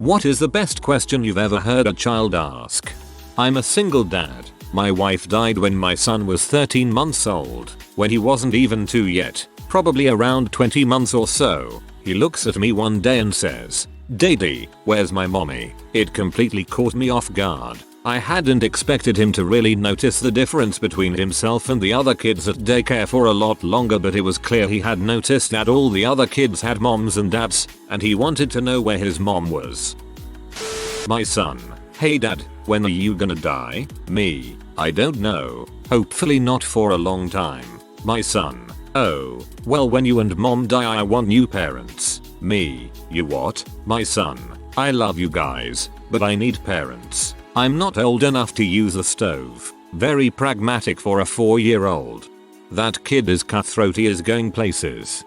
What is the best question you've ever heard a child ask? I'm a single dad. My wife died when my son was 13 months old, when he wasn't even 2 yet, probably around 20 months or so. He looks at me one day and says, "Daddy, where's my mommy?" It completely caught me off guard. I hadn't expected him to really notice the difference between himself and the other kids at daycare for a lot longer, but it was clear he had noticed that all the other kids had moms and dads, and he wanted to know where his mom was. My son: "Hey dad, when are you gonna die?" Me: "I don't know. Hopefully not for a long time." My son: "Oh, well, when you and mom die I want new parents." Me: "You what?" My son: "I love you guys, but I need parents. I'm not old enough to use a stove." Very pragmatic for a 4-year-old. That kid is cutthroat. He is going places.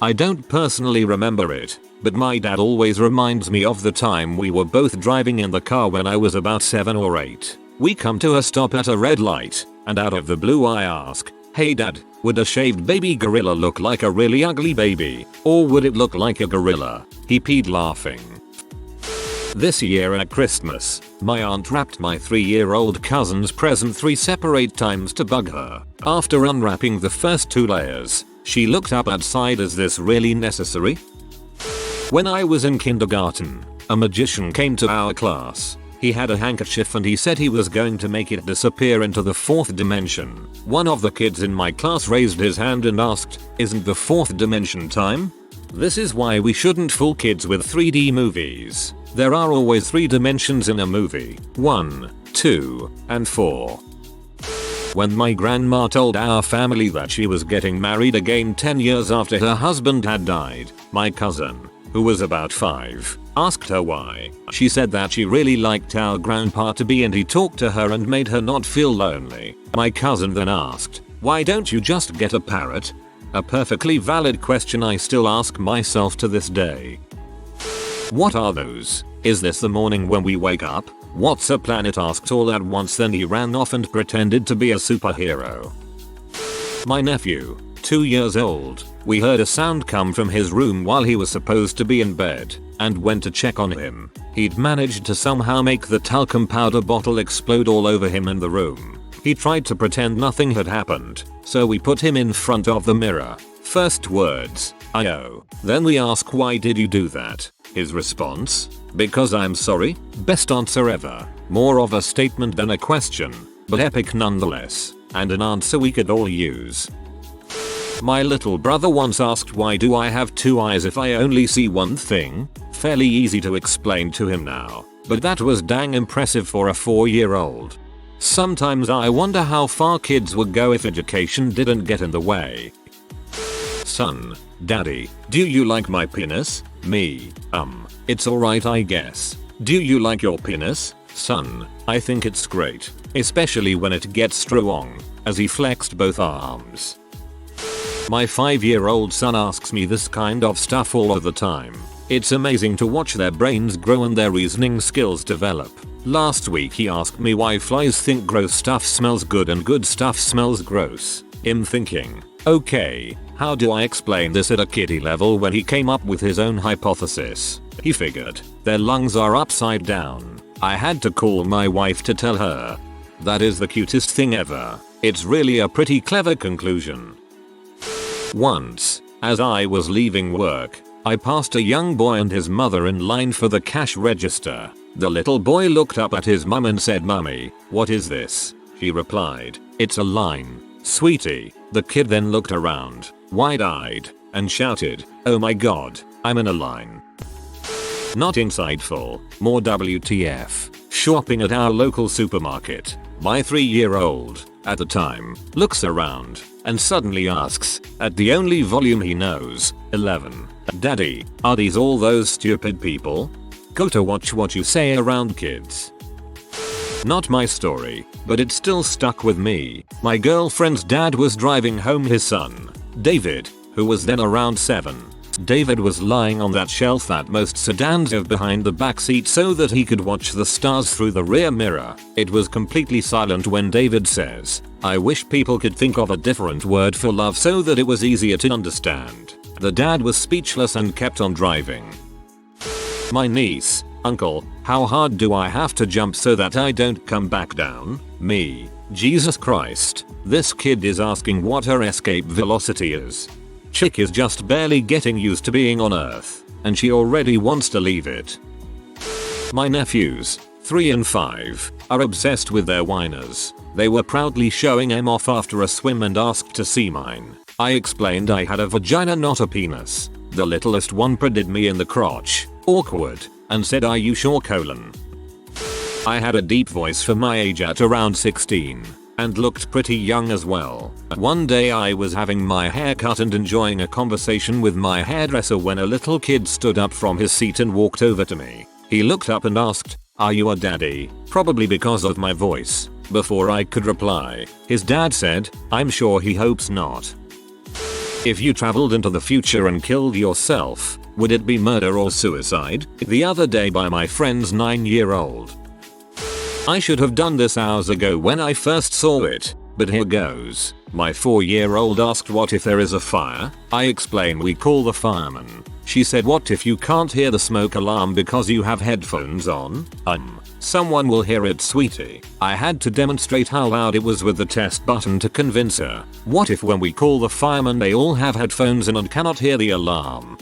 I don't personally remember it, but my dad always reminds me of the time we were both driving in the car when I was about 7 or 8. We come to a stop at a red light, and out of the blue I ask, "Hey dad, would a shaved baby gorilla look like a really ugly baby, or would it look like a gorilla?" He peed laughing. This year at Christmas, my aunt wrapped my 3-year-old cousin's present 3 separate times to bug her. After unwrapping the first 2 layers, she looked up outside. "Is this really necessary?" When I was in kindergarten, a magician came to our class. He had a handkerchief and he said he was going to make it disappear into the 4th dimension. One of the kids in my class raised his hand and asked, "Isn't the 4th dimension time?" This is why we shouldn't fool kids with 3D movies. There are always 3 dimensions in a movie: 1, 2, and 4. When my grandma told our family that she was getting married again 10 years after her husband had died, my cousin, who was about 5, asked her why. She said that she really liked our grandpa-to-be and he talked to her and made her not feel lonely. My cousin then asked, "Why don't you just get a parrot?" A perfectly valid question I still ask myself to this day. What are those? Is this the morning when we wake up? What's a planet? Asked all at once, then he ran off and pretended to be a superhero. My nephew, 2 years old, we heard a sound come from his room while he was supposed to be in bed, and went to check on him. He'd managed to somehow make the talcum powder bottle explode all over him in the room. He tried to pretend nothing had happened, so we put him in front of the mirror. First words, "Ayo." Then we ask, "Why did you do that?" His response, "Because I'm sorry." Best answer ever. More of a statement than a question, but epic nonetheless, and an answer we could all use. My little brother once asked, "Why do I have 2 eyes if I only see one thing?" Fairly easy to explain to him now, but that was dang impressive for a 4-year-old. Sometimes I wonder how far kids would go if education didn't get in the way. Son: "Daddy, do you like my penis?" Me: It's alright I guess. "Do you like your penis?" Son: "I think it's great, especially when it gets strong," as he flexed both arms. My 5-year-old son asks me this kind of stuff all of the time. It's amazing to watch their brains grow and their reasoning skills develop. Last week he asked me why flies think gross stuff smells good and good stuff smells gross. I'm thinking, okay, how do I explain this at a kiddie level when he came up with his own hypothesis? He figured, their lungs are upside down. I had to call my wife to tell her. That is the cutest thing ever. It's really a pretty clever conclusion. Once, as I was leaving work, I passed a young boy and his mother in line for the cash register. The little boy looked up at his mum and said, "Mummy, what is this?" She replied, "It's a line, sweetie." The kid then looked around, wide-eyed, and shouted, "Oh my god, I'm in a line." Not insightful, more WTF. Shopping at our local supermarket, my 3-year-old, at the time, looks around and suddenly asks, at the only volume he knows, 11, "Daddy, are these all those stupid people?" Go to watch what you say around kids. Not my story, but it still stuck with me. My girlfriend's dad was driving home his son, David, who was then around 7. David was lying on that shelf that most sedans have behind the back seat so that he could watch the stars through the rear mirror. It was completely silent when David says, "I wish people could think of a different word for love so that it was easier to understand." The dad was speechless and kept on driving. My niece, uncle, how hard do I have to jump so that I don't come back down? Me. Jesus Christ, this kid is asking what her escape velocity is. Chick is just barely getting used to being on Earth, and she already wants to leave it. My nephews, 3 and 5, are obsessed with their whiners. They were proudly showing em off after a swim and asked to see mine. I explained I had a vagina, not a penis. The littlest one prodded me in the crotch, awkward, and said, "Are you sure, colon?" I had a deep voice for my age at around 16, and looked pretty young as well. One day I was having my hair cut and enjoying a conversation with my hairdresser when a little kid stood up from his seat and walked over to me. He looked up and asked, "Are you a daddy?" Probably because of my voice. Before I could reply, his dad said, "I'm sure he hopes not." If you traveled into the future and killed yourself, would it be murder or suicide? The other day by my friend's 9-year-old. I should have done this hours ago when I first saw it, but here goes. My 4-year-old asked what if there is a fire? I explained we call the fireman. She said, what if you can't hear the smoke alarm because you have headphones on? Someone will hear it, sweetie. I had to demonstrate how loud it was with the test button to convince her. What if when we call the fireman they all have headphones in and cannot hear the alarm?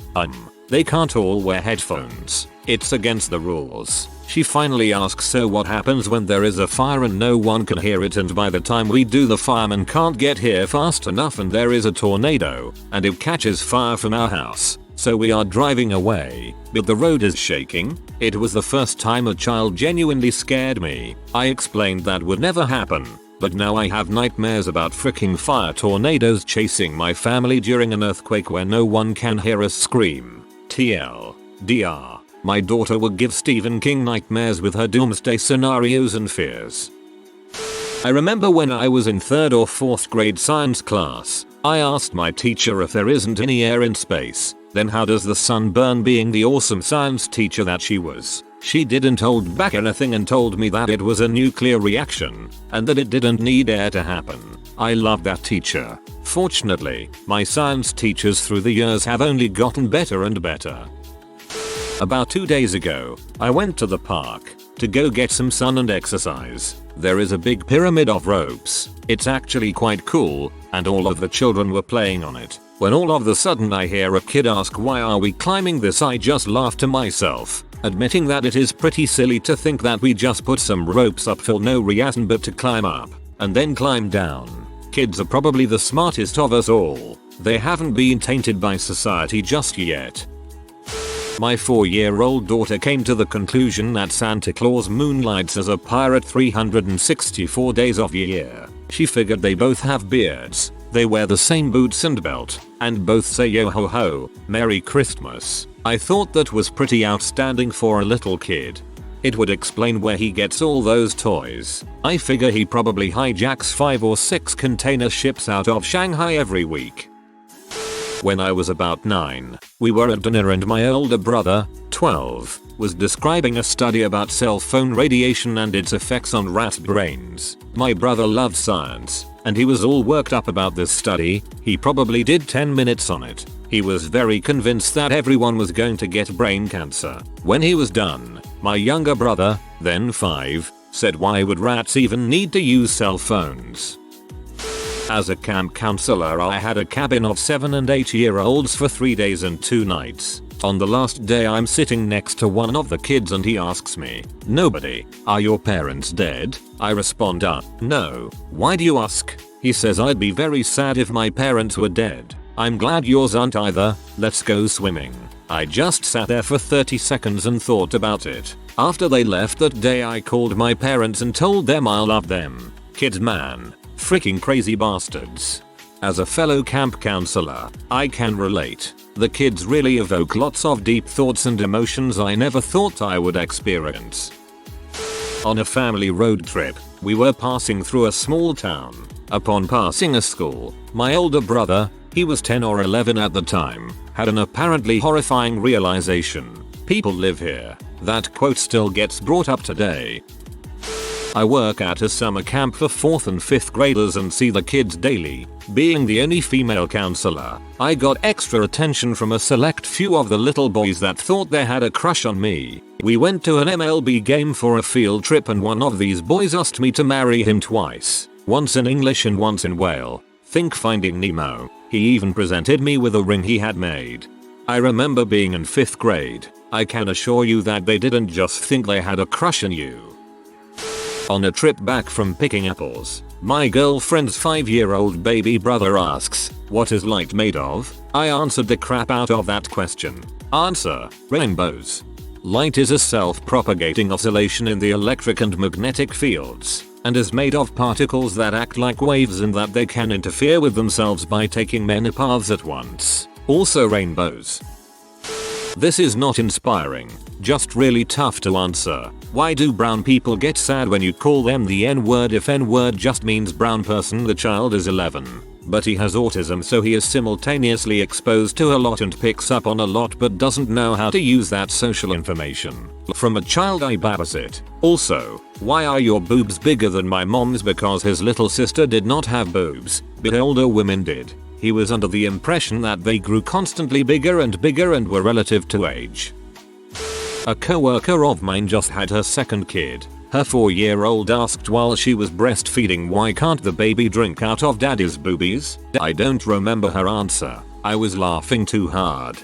They can't all wear headphones. It's against the rules. She finally asks, so what happens when there is a fire and no one can hear it, and by the time we do the fireman can't get here fast enough and there is a tornado and it catches fire from our house. So we are driving away, but the road is shaking. It was the first time a child genuinely scared me. I explained that would never happen, but now I have nightmares about freaking fire tornadoes chasing my family during an earthquake where no one can hear us scream. TLDR. My daughter would give Stephen King nightmares with her doomsday scenarios and fears. I remember when I was in 3rd or 4th grade science class, I asked my teacher if there isn't any air in space, then how does the sun burn, being the awesome science teacher that she was. She didn't hold back anything and told me that it was a nuclear reaction, and that it didn't need air to happen. I loved that teacher. Fortunately, my science teachers through the years have only gotten better and better. About 2 days ago, I went to the park to go get some sun and exercise. There is a big pyramid of ropes. It's actually quite cool, and all of the children were playing on it. When all of a sudden I hear a kid ask, "Why are we climbing this?" I just laughed to myself, admitting that it is pretty silly to think that we just put some ropes up for no reason but to climb up, and then climb down. Kids are probably the smartest of us all. They haven't been tainted by society just yet. My 4-year-old daughter came to the conclusion that Santa Claus moonlights as a pirate 364 days of the year. She figured they both have beards, they wear the same boots and belt, and both say yo ho ho, Merry Christmas. I thought that was pretty outstanding for a little kid. It would explain where he gets all those toys. I figure he probably hijacks 5 or 6 container ships out of Shanghai every week. When I was about 9, we were at dinner and my older brother, 12, was describing a study about cell phone radiation and its effects on rat brains. My brother loved science, and he was all worked up about this study. He probably did 10 minutes on it. He was very convinced that everyone was going to get brain cancer. When he was done, my younger brother, then 5, said, "Why would rats even need to use cell phones?" As a camp counselor, I had a cabin of 7 and 8-year-olds for 3 days and 2 nights. On the last day I'm sitting next to one of the kids and he asks me, "Nobody, are your parents dead?" I respond, "No." "Why do you ask?" He says, "I'd be very sad if my parents were dead. I'm glad yours aren't either, let's go swimming." I just sat there for 30 seconds and thought about it. After they left that day I called my parents and told them I love them. Kids, man. Freaking crazy bastards. As a fellow camp counselor, I can relate. The kids really evoke lots of deep thoughts and emotions I never thought I would experience. On a family road trip, we were passing through a small town. Upon passing a school, my older brother, he was 10 or 11 at the time, had an apparently horrifying realization. People live here. That quote still gets brought up today. I work at a summer camp for 4th and 5th graders and see the kids daily. Being the only female counselor, I got extra attention from a select few of the little boys that thought they had a crush on me. We went to an MLB game for a field trip and one of these boys asked me to marry him twice. Once in English and once in Whale. Think Finding Nemo. He even presented me with a ring he had made. I remember being in 5th grade. I can assure you that they didn't just think they had a crush on you. On a trip back from picking apples, my girlfriend's 5-year-old baby brother asks, "What is light made of?" I answered the crap out of that question. Answer: rainbows. Light is a self-propagating oscillation in the electric and magnetic fields, and is made of particles that act like waves in that they can interfere with themselves by taking many paths at once. Also rainbows. This is not inspiring, just really tough to answer. Why do brown people get sad when you call them the N-word if N-word just means brown person? The child is 11, but he has autism, so he is simultaneously exposed to a lot and picks up on a lot but doesn't know how to use that social information. From a child I babysit. Also, why are your boobs bigger than my mom's? Because his little sister did not have boobs, but older women did. He was under the impression that they grew constantly bigger and were relative to age. A coworker of mine just had her second kid. Her 4-year-old asked while she was breastfeeding, "Why can't the baby drink out of daddy's boobies?" I don't remember her answer. I was laughing too hard.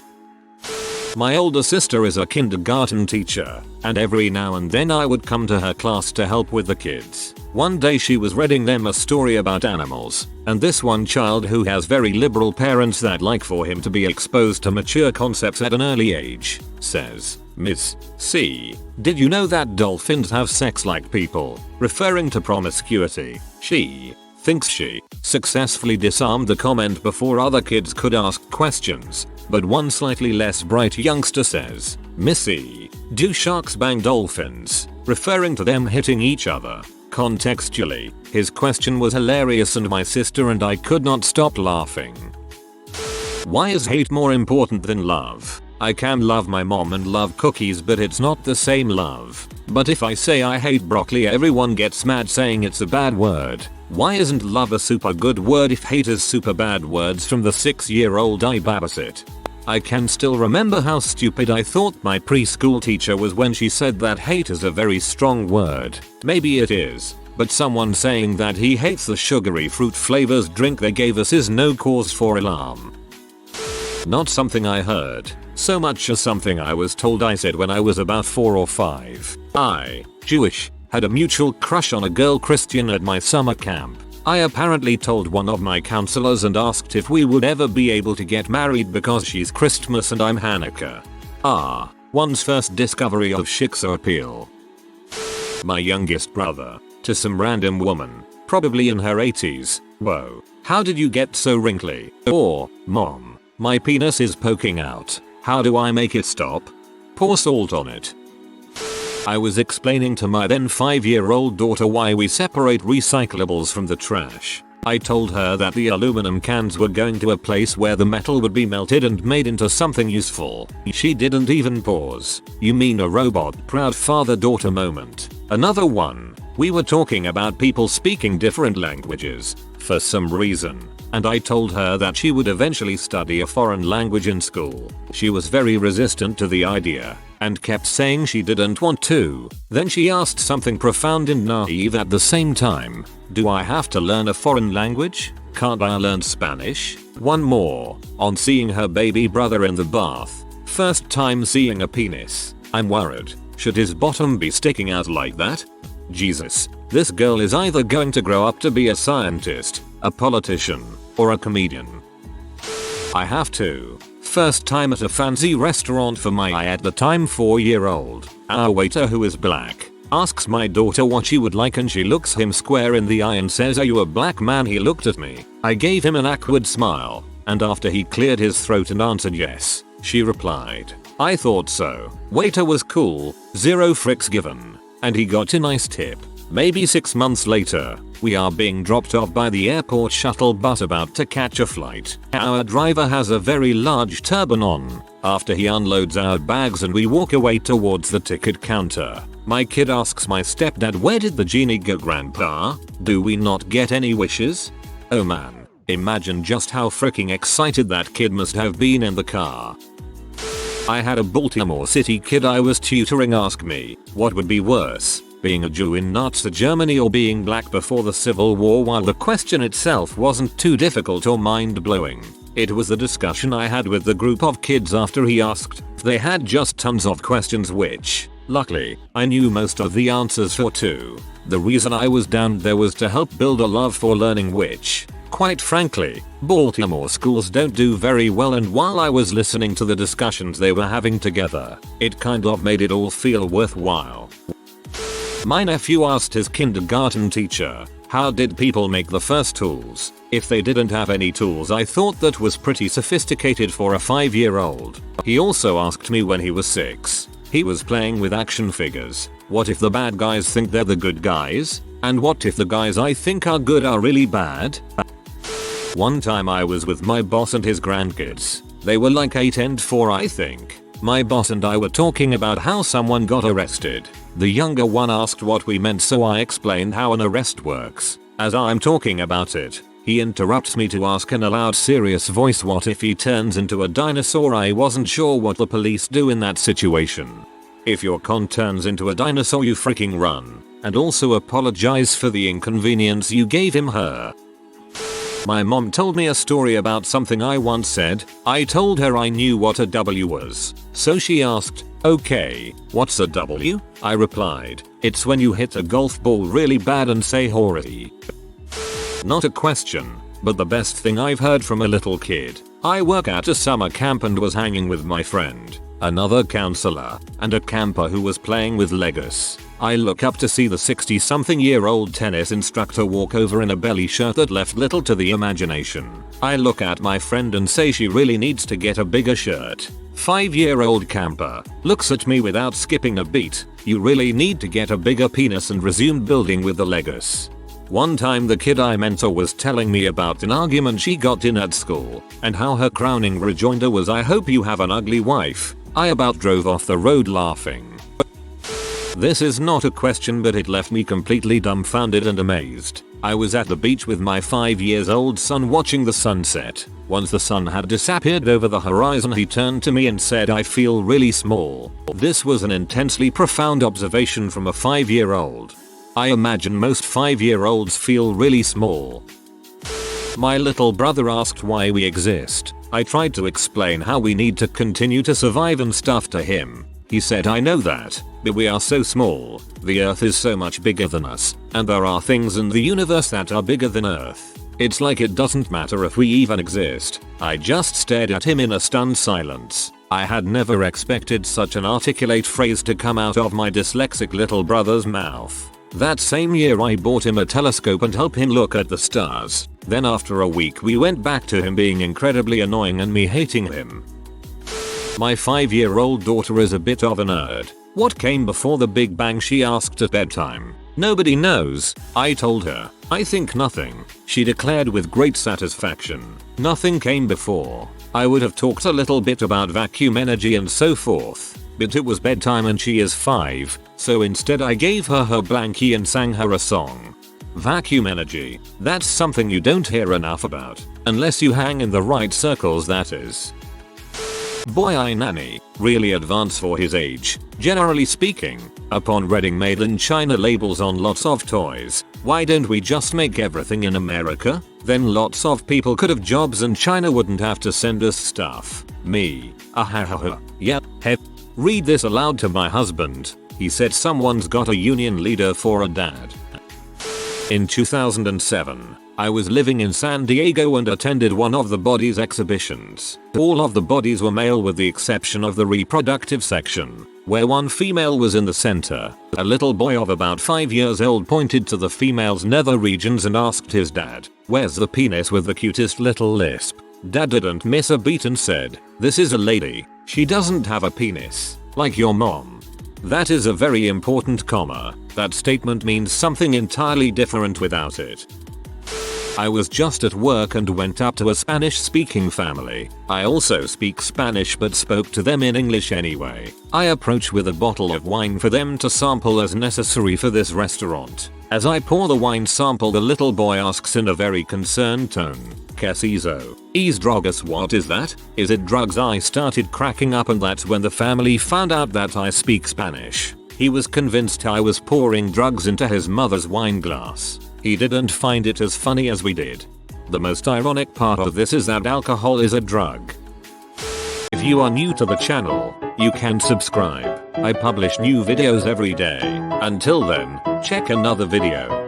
My older sister is a kindergarten teacher, and every now and then I would come to her class to help with the kids. One day she was reading them a story about animals, and this one child, who has very liberal parents that like for him to be exposed to mature concepts at an early age, says, "Miss C, did you know that dolphins have sex like people?" Referring to promiscuity. She thinks she successfully disarmed the comment before other kids could ask questions, but one slightly less bright youngster says, "Missy, do sharks bang dolphins?" Referring to them hitting each other. Contextually, his question was hilarious and my sister and I could not stop laughing. Why is hate more important than love? I can love my mom and love cookies, but it's not the same love. But if I say I hate broccoli, everyone gets mad saying it's a bad word. Why isn't love a super good word if hate is super bad? Words from the 6-year-old I babysit. I can still remember how stupid I thought my preschool teacher was when she said that hate is a very strong word. Maybe it is, but someone saying that he hates the sugary fruit flavors drink they gave us is no cause for alarm. Not something I heard, so much as something I was told I said when I was about 4 or 5. I, Jewish, had a mutual crush on a girl Christian at my summer camp. I apparently told one of my counselors and asked if we would ever be able to get married because she's Christmas and I'm Hanukkah. One's first discovery of Shiksa appeal. My youngest brother, to some random woman, probably in her 80s, "Whoa, how did you get so wrinkly?" Or, "Mom, my penis is poking out. How do I make it stop? Pour salt on it." I was explaining to my then 5-year-old daughter why we separate recyclables from the trash. I told her that the aluminum cans were going to a place where the metal would be melted and made into something useful. She didn't even pause. "You mean a robot?" Proud father-daughter moment. Another one. We were talking about people speaking different languages, for some reason, and I told her that she would eventually study a foreign language in school. She was very resistant to the idea, and kept saying she didn't want to. Then she asked something profound and naive at the same time. "Do I have to learn a foreign language? Can't I learn Spanish?" One more. On seeing her baby brother in the bath. First time seeing a penis. I'm worried. Should his bottom be sticking out like that? Jesus, this girl is either going to grow up to be a scientist, a politician, or a comedian. I have to. First time at a fancy restaurant for my at the time 4-year-old. Our waiter, who is black, asks my daughter what she would like and she looks him square in the eye and says, "Are you a black man?" He looked at me. I gave him an awkward smile, and after he cleared his throat and answered yes, she replied, "I thought so." Waiter was cool, 0 fricks given, and he got a nice tip. Maybe 6 months later, we are being dropped off by the airport shuttle bus about to catch a flight. Our driver has a very large turban on. After he unloads our bags and we walk away towards the ticket counter, my kid asks my stepdad, "Where did the genie go, grandpa? Do we not get any wishes?" Oh man, imagine just how freaking excited that kid must have been in the car. I had a Baltimore City kid I was tutoring ask me, what would be worse, being a Jew in Nazi Germany or being black before the Civil War? While the question itself wasn't too difficult or mind-blowing, it was the discussion I had with the group of kids after he asked. They had just tons of questions which, luckily, I knew most of the answers for too. The reason I was down there was to help build a love for learning which, quite frankly, Baltimore schools don't do very well, and while I was listening to the discussions they were having together, it kind of made it all feel worthwhile. My nephew asked his kindergarten teacher, how did people make the first tools? If they didn't have any tools, I thought that was pretty sophisticated for a 5-year-old. He also asked me when he was 6. He was playing with action figures. What if the bad guys think they're the good guys? And what if the guys I think are good are really bad? One time I was with my boss and his grandkids. They were like 8 and 4, I think. My boss and I were talking about how someone got arrested. The younger one asked what we meant, so I explained how an arrest works. As I'm talking about it, he interrupts me to ask in a loud, serious voice, what if he turns into a dinosaur? I wasn't sure what the police do in that situation. If your con turns into a dinosaur, you freaking run. And also apologize for the inconvenience you gave him, her. My mom told me a story about something I once said. I told her I knew what a W was. So she asked, "Okay, what's a W?" I replied, "It's when you hit a golf ball really bad and say hooray." Not a question, but the best thing I've heard from a little kid. I work at a summer camp and was hanging with my friend, another counselor, and a camper who was playing with Legos. I look up to see the 60-something-year-old tennis instructor walk over in a belly shirt that left little to the imagination. I look at my friend and say she really needs to get a bigger shirt. 5-year-old camper looks at me without skipping a beat. "You really need to get a bigger penis," and resumed building with the Legos. One time the kid I mentor was telling me about an argument she got in at school, and how her crowning rejoinder was, "I hope you have an ugly wife." I about drove off the road laughing. This is not a question, but it left me completely dumbfounded and amazed. I was at the beach with my 5-year-old son watching the sunset. Once the sun had disappeared over the horizon, he turned to me and said, "I feel really small." This was an intensely profound observation from a 5-year-old. I imagine most 5-year-olds feel really small. My little brother asked why we exist. I tried to explain how we need to continue to survive and stuff to him. He said, "I know that, but we are so small. The Earth is so much bigger than us, and there are things in the universe that are bigger than Earth. It's like it doesn't matter if we even exist." I just stared at him in a stunned silence. I had never expected such an articulate phrase to come out of my dyslexic little brother's mouth. That same year I bought him a telescope and helped him look at the stars. Then after a week we went back to him being incredibly annoying and me hating him. My 5-year-old daughter is a bit of a nerd. What came before the Big Bang, she asked at bedtime. Nobody knows, I told her. I think nothing, she declared with great satisfaction. Nothing came before. I would have talked a little bit about vacuum energy and so forth, but it was bedtime and she is 5, so instead I gave her her blankie and sang her a song. Vacuum energy, that's something you don't hear enough about, unless you hang in the right circles, that is. Boy I nanny, really advanced for his age, generally speaking. Upon reading made in China labels on lots of toys, why don't we just make everything in America? Then lots of people could have jobs and China wouldn't have to send us stuff. Me, ahahaha, yep, hep. Read this aloud to my husband. He said someone's got a union leader for a dad. In 2007, I was living in San Diego and attended one of the bodies exhibitions. All of the bodies were male with the exception of the reproductive section, where one female was in the center. A little boy of about 5 years old pointed to the female's nether regions and asked his dad, "Where's the penis?" with the cutest little lisp. Dad didn't miss a beat and said, "This is a lady. She doesn't have a penis, like your mom." That is a very important comma. That statement means something entirely different without it. I was just at work and went up to a Spanish-speaking family. I also speak Spanish but spoke to them in English anyway. I approach with a bottle of wine for them to sample as necessary for this restaurant. As I pour the wine sample, the little boy asks in a very concerned tone, "¿Qué es eso? ¿Es drogas? What is that? Is it drugs?" I started cracking up, and that's when the family found out that I speak Spanish. He was convinced I was pouring drugs into his mother's wine glass. He didn't find it as funny as we did. The most ironic part of this is that alcohol is a drug. If you are new to the channel, you can subscribe. I publish new videos every day. Until then, check another video.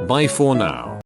Bye for now.